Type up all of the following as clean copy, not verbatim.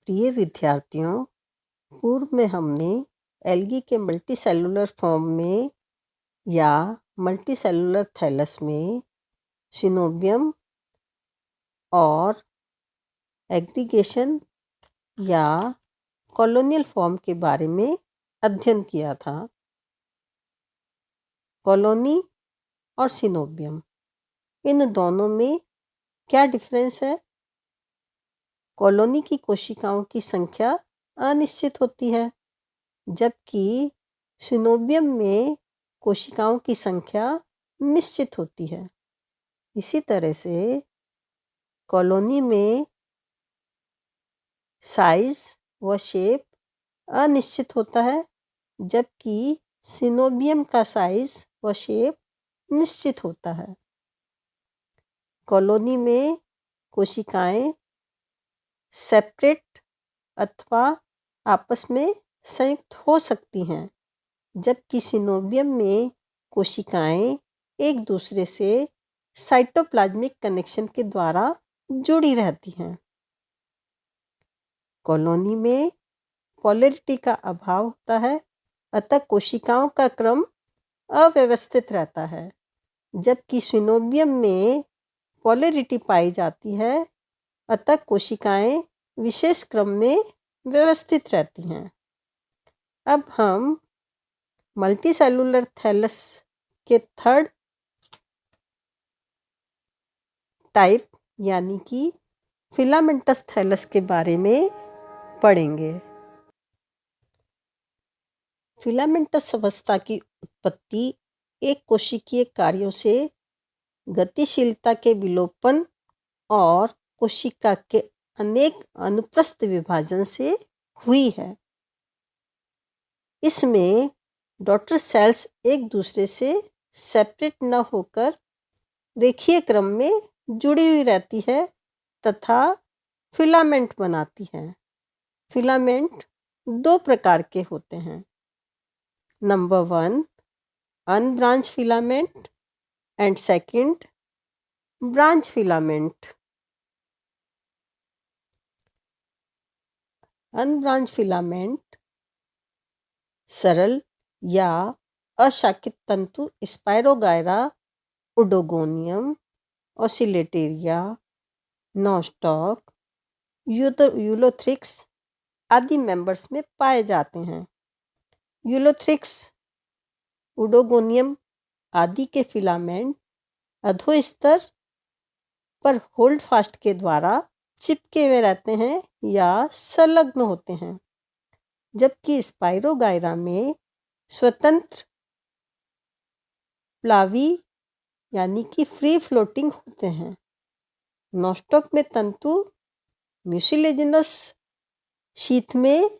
प्रिय विद्यार्थियों, पूर्व में हमने एल्गी के मल्टीसेलुलर फॉर्म में या मल्टीसेलुलर थैलस में सिनोबियम और एग्रीगेशन या कॉलोनियल फॉर्म के बारे में अध्ययन किया था। कॉलोनी और सिनोबियम, इन दोनों में क्या डिफरेंस है? कॉलोनी की कोशिकाओं की संख्या अनिश्चित होती है, जबकि सिनोबियम में कोशिकाओं की संख्या निश्चित होती है। इसी तरह से कॉलोनी में साइज व शेप अनिश्चित होता है, जबकि सिनोबियम का साइज व शेप निश्चित होता है। कॉलोनी में कोशिकाएं सेपरेट अथवा आपस में संयुक्त हो सकती हैं, जबकि सिनोबियम में कोशिकाएं एक दूसरे से साइटोप्लाज्मिक कनेक्शन के द्वारा जुड़ी रहती हैं। कॉलोनी में पोलैरिटी का अभाव होता है, अतः कोशिकाओं का क्रम अव्यवस्थित रहता है, जबकि सिनोबियम में पोलैरिटी पाई जाती है, अतः कोशिकाएं विशेष क्रम में व्यवस्थित रहती हैं। अब हम मल्टीसेलुलर थैलस के थर्ड टाइप यानी कि फिलामेंटस थैलस के बारे में पढ़ेंगे। फिलामेंटस अवस्था की उत्पत्ति एक कोशिकीय कार्यों से गतिशीलता के विलोपन और कोशिका के अनेक अनुप्रस्थ विभाजन से हुई है। इसमें डॉटर सेल्स एक दूसरे से सेपरेट न होकर रेखीय क्रम में जुड़ी हुई रहती है तथा फिलामेंट बनाती हैं। फिलामेंट दो प्रकार के होते हैं। Number 1 unbranch filament and second branch filament. Unbranch filament सरल या अशाखित तंतु स्पाइरोगायरा, ओडोगोनियम, ऑसिलेटेरिया, नॉस्टॉक, यूलोथ्रिक्स आदि मेंबर्स में पाए जाते हैं। यूलोथ्रिक्स, ओडोगोनियम आदि के फिलामेंट अधोस्तर पर होल्ड फास्ट के द्वारा चिपके हुए रहते हैं या संलग्न होते हैं, जबकि स्पाइरोगायरा में स्वतंत्र प्लावी यानी कि फ्री फ्लोटिंग होते हैं। नॉस्टॉक में तंतु म्यूसिलेजिनस शीथ में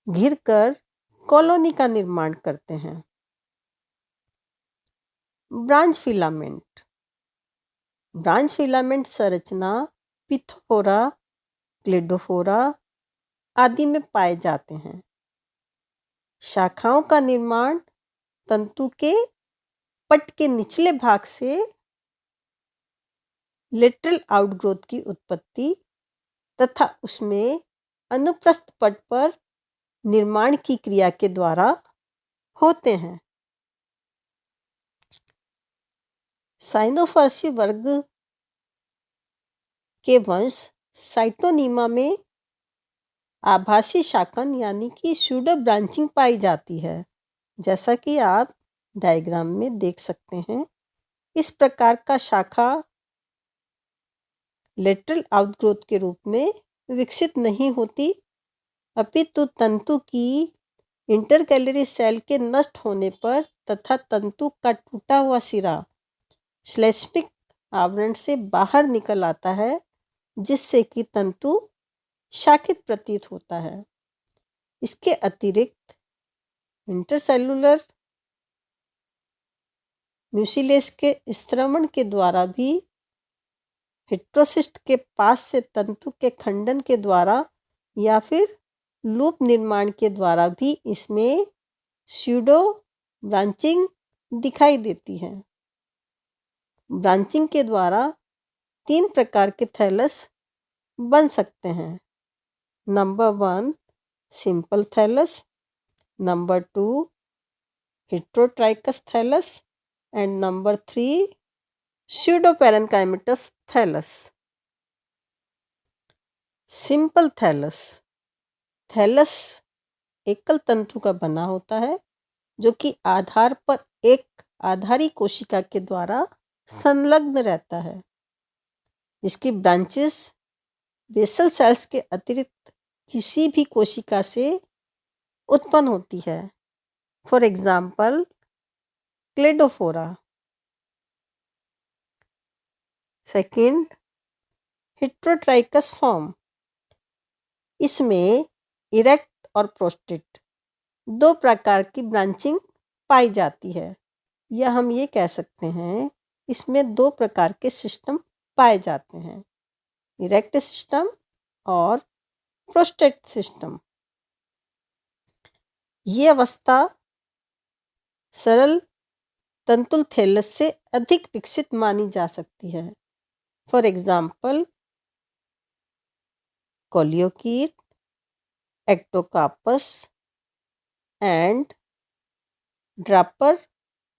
घिरकर कॉलोनी का निर्माण करते हैं। ब्रांच फिलामेंट, ब्रांच फिलामेंट संरचना पिथोफोरा, क्लेडोफोरा आदि में पाए जाते हैं। शाखाओं का निर्माण तंतु के पट के निचले भाग से लेटरल आउटग्रोथ की उत्पत्ति तथा उसमें अनुप्रस्थ पट पर निर्माण की क्रिया के द्वारा होते हैं। साइनोफॉर्सी वर्ग के वंश साइटोनीमा में आभासी शाखन यानी कि सूडो ब्रांचिंग पाई जाती है, जैसा कि आप डायग्राम में देख सकते हैं। इस प्रकार का शाखा लेटरल आउटग्रोथ के रूप में विकसित नहीं होती, अपितु तंतु की इंटरकैलरी सेल के नष्ट होने पर तथा तंतु का टूटा हुआ सिरा श्लेष्मिक आवरण से बाहर निकल आता है, जिससे कि तंतु शाखित प्रतीत होता है। इसके अतिरिक्त इंटरसेलुलर म्यूसिलेज के स्त्रवण के द्वारा भी हेट्रोसिस्ट के पास से तंतु के खंडन के द्वारा या फिर लूप निर्माण के द्वारा भी इसमें स्यूडो ब्रांचिंग दिखाई देती है। ब्रांचिंग के द्वारा 3 प्रकार के थैलस बन सकते हैं। Number 1 simple thallus, number 2 heterotrichous thallus, and number 3 pseudoparenchymatous thallus. Simple thallus, thallus एकल तंतु का बना होता है जो कि आधार पर एक आधारी कोशिका के द्वारा संलग्न रहता है। इसकी ब्रांचेस बेसल सेल्स के अतिरिक्त किसी भी कोशिका से उत्पन्न होती है। For example Cladophora. Second, heterotrichous form. इसमें इरेक्ट और प्रोस्टेट दो प्रकार की ब्रांचिंग पाई जाती है, या हम ये कह सकते हैं इसमें दो प्रकार के सिस्टम पाए जाते हैं, इरेक्ट सिस्टम और प्रोस्टेट सिस्टम। ये अवस्था सरल तंतुल थैलस से अधिक विकसित मानी जा सकती है। For example Coleochaete, Ectocarpus and dropper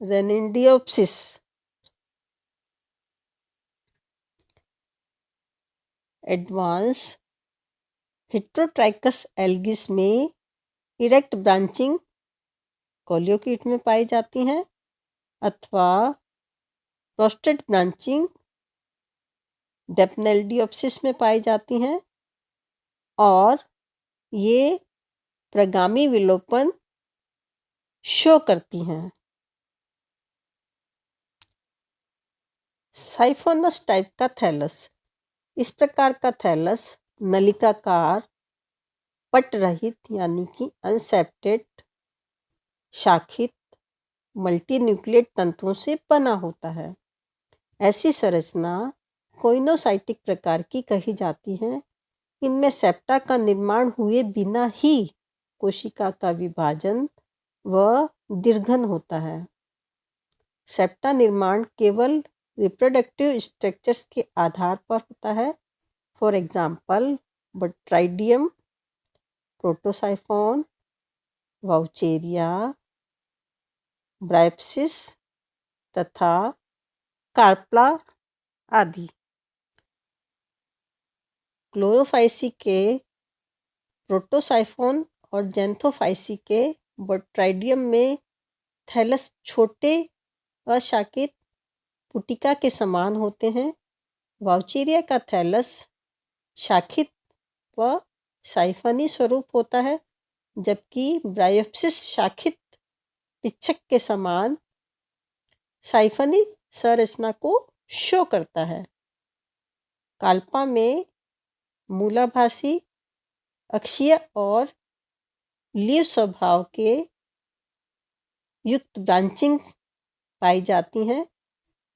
रेनिडियोप्सिस। Advance heterotrichous algae में इरेक्ट ब्रांचिंग कोलियोकीट में पाई जाती हैं अथवा प्रोस्टेट ब्रांचिंग डेप्नेल्डियोप्सिस में पाई जाती हैं, और ये प्रगामी विलोपन शो करती हैं। साइफोनस टाइप का थैलस, इस प्रकार का थैलस नलिकाकार, पट रहित यानी कि अनसेप्टेड, शाखित मल्टीन्यूक्लिएट तंतुओं से बना होता है। ऐसी संरचना कोइनोसाइटिक प्रकार की कही जाती है। इनमें सेप्टा का निर्माण हुए बिना ही कोशिका का विभाजन व दीर्घन होता है। सेप्टा निर्माण केवल रिप्रोडक्टिव स्ट्रक्चर्स के आधार पर होता है। फॉर एग्जाम्पल बट्राइडियम, प्रोटोसाइफोन, वाउचेरिया, ब्राइप्सिस तथा कार्पला आदि। क्लोरोफाइसी के प्रोटोसाइफोन और जेंथोफाइसी के बट्राइडियम में थैलस छोटे अशाखित पुटिका के समान होते हैं। वाउचेरिया का थैलस शाखित व साइफनी स्वरूप होता है, जबकि ब्रायोप्सिस शाखित पिच्छक के समान साइफनी संरचना को शो करता है। काल्पा में मूलाभासी, अक्षीय और लीव स्वभाव के युक्त ब्रांचिंग पाई जाती हैं,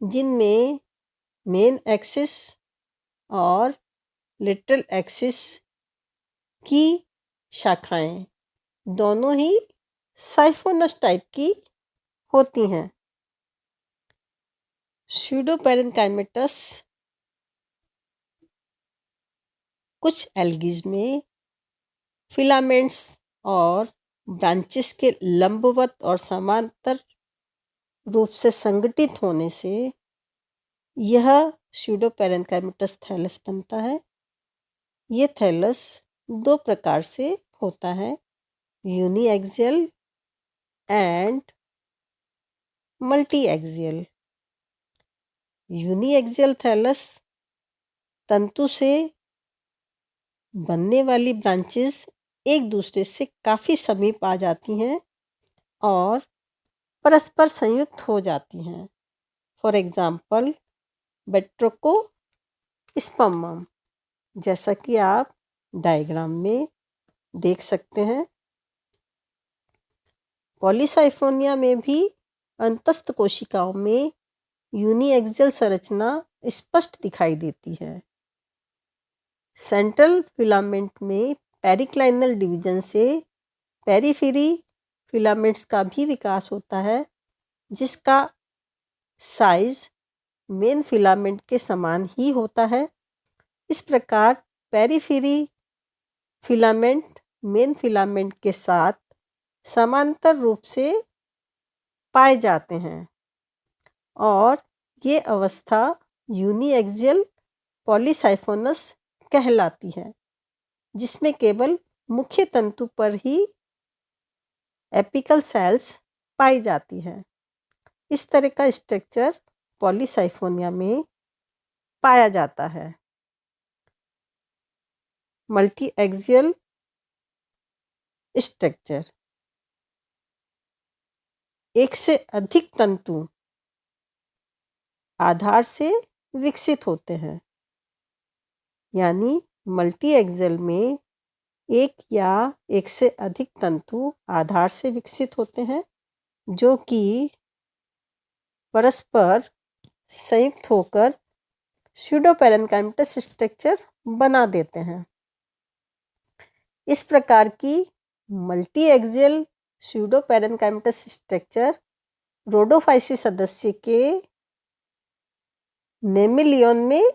जिनमें मेन एक्सिस और लेटरल एक्सिस की शाखाएं दोनों ही साइफोनस टाइप की होती हैं। स्यूडोपेरेन्काइमेटस कुछ एल्गीज में फिलामेंट्स और ब्रांचेस के लंबवत और समांतर रूप से संगठित होने से यह स्यूडोपेरेन्काइमेटस थैलस बनता है। ये थैलस दो प्रकार से होता है, uniaxial and multiaxial. Uniaxial thallus तंतु से बनने वाली ब्रांचेस एक दूसरे से काफ़ी समीप आ जाती हैं और परस्पर संयुक्त हो जाती हैं। फॉर एग्जाम्पल बैट्रोकोस्पर्मम, जैसा कि आप डायग्राम में देख सकते हैं। पॉलीसाइफोनिया में भी अंतस्थ कोशिकाओं में यूनिएक्सियल संरचना स्पष्ट दिखाई देती है। सेंट्रल फिलामेंट में पेरिक्लाइनल डिवीजन से पेरिफेरी फिलामेंट्स का भी विकास होता है, जिसका साइज मेन फिलामेंट के समान ही होता है। इस प्रकार पेरिफेरी फिलामेंट मेन फिलामेंट के साथ समांतर रूप से पाए जाते हैं और ये अवस्था यूनिएक्सियल पॉलीसाइफोनस कहलाती है, जिसमें केवल मुख्य तंतु पर ही एपिकल सेल्स पाई जाती है। इस तरह का स्ट्रक्चर पॉलीसाइफोनिया में पाया जाता है। मल्टी एक्सियल स्ट्रक्चर, एक से अधिक तंतु आधार से विकसित होते हैं, यानी मल्टी एक्सियल में एक या एक से अधिक तंतु आधार से विकसित होते हैं जो कि परस्पर संयुक्त होकर स्यूडोपेरेन्काइमटस स्ट्रक्चर बना देते हैं। इस प्रकार की मल्टी एक्सियल स्यूडोपेरेन्काइमटस स्ट्रक्चर रोडोफाइसी सदस्य के नेमिलियन में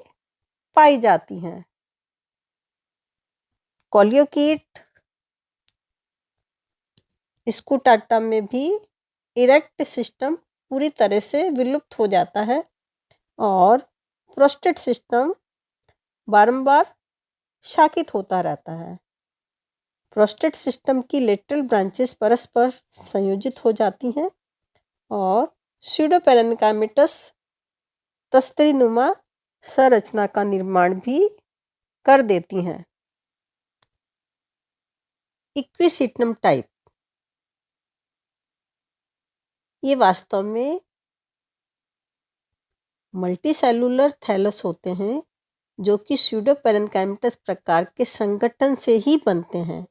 पाई जाती हैं। कोलियोकीट स्कूटाटा में भी इरेक्ट सिस्टम पूरी तरह से विलुप्त हो जाता है और प्रोस्टेट सिस्टम बारंबार शाखित होता रहता है। प्रोस्टेट सिस्टम की लेटरल ब्रांचेस परस्पर संयोजित हो जाती हैं और स्यूडोपेरेन्काइमटस तस्तरीनुमा संरचना का निर्माण भी कर देती हैं। इक्विसिटम टाइप, ये वास्तव में मल्टीसेलुलर थैलस होते हैं जो कि स्यूडोपेरेन्काइमटस प्रकार के संगठन से ही बनते हैं।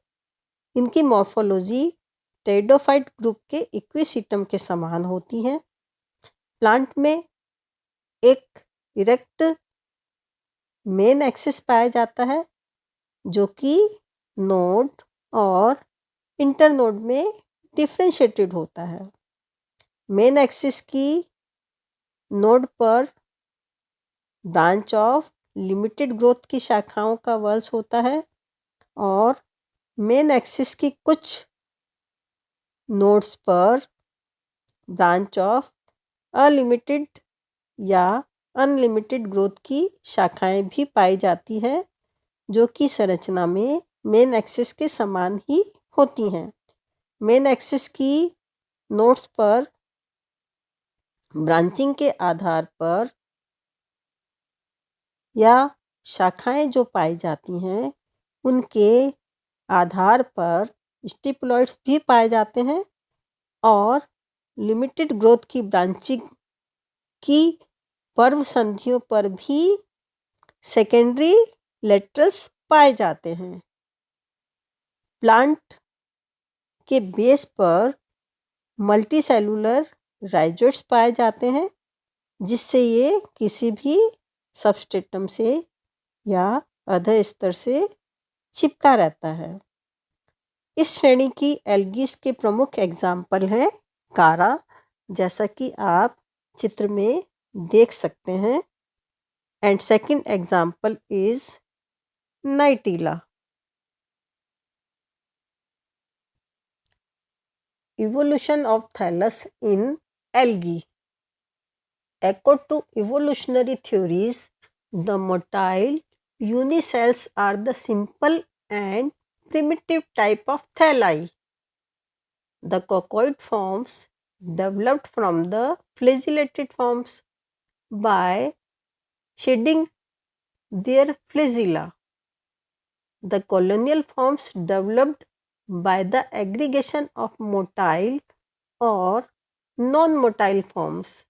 इनकी मॉर्फोलॉजी टेरिडोफाइट ग्रुप के इक्विसिटम के समान होती है। प्लांट में एक इरेक्ट मेन एक्सिस पाया जाता है जो कि नोड और इंटरनोड में डिफ्रेंशिएटेड होता है। मेन एक्सिस की नोड पर ब्रांच ऑफ लिमिटेड ग्रोथ की शाखाओं का वंश होता है और मेन एक्सिस की कुछ नोड्स पर ब्रांच ऑफ अलिमिटेड या अनलिमिटेड ग्रोथ की शाखाएं भी पाई जाती हैं जो कि संरचना में मेन एक्सिस के समान ही होती हैं। मेन एक्सिस की नोड्स पर ब्रांचिंग के आधार पर या शाखाएं जो पाई जाती हैं उनके आधार पर स्टिपुलॉइड्स भी पाए जाते हैं और लिमिटेड ग्रोथ की ब्रांचिंग की पर्व संधियों पर भी सेकेंडरी लेटरल्स पाए जाते हैं। प्लांट के बेस पर मल्टीसेलुलर राइजोइड्स पाए जाते हैं जिससे ये किसी भी सबस्ट्रेटम से या अधः स्तर से चिपका रहता है। इस श्रेणी की एल्गीज के प्रमुख एग्जाम्पल हैं कारा, जैसा कि आप चित्र में देख सकते हैं, and second example is Nitella. Evolution of thallus in algae. According to evolutionary theories, the motile unicells are the simple and primitive type of thalli. The coccoid forms developed from the flagellated forms by shedding their flagella. The colonial forms developed by the aggregation of motile or non-motile forms.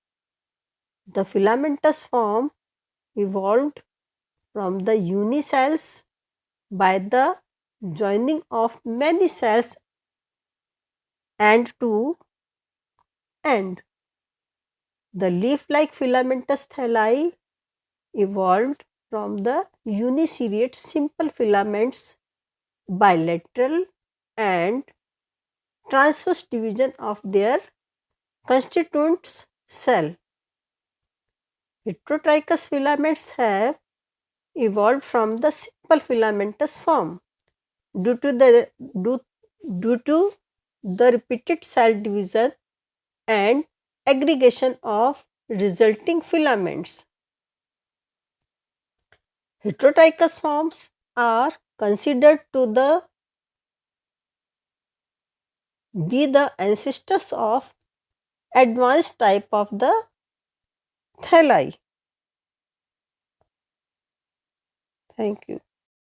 The filamentous form evolved from the unicells by the joining of many cells end to end. The leaf-like filamentous thalli evolved from the uniseriate simple filaments bilateral and transverse division of their constituents cell. Heterotrichous filaments have evolved from the simple filamentous form. due to the due, due to the repeated cell division and aggregation of resulting filaments. Heterotychous forms are considered to be the ancestors of advanced type of the thalli. Thank you.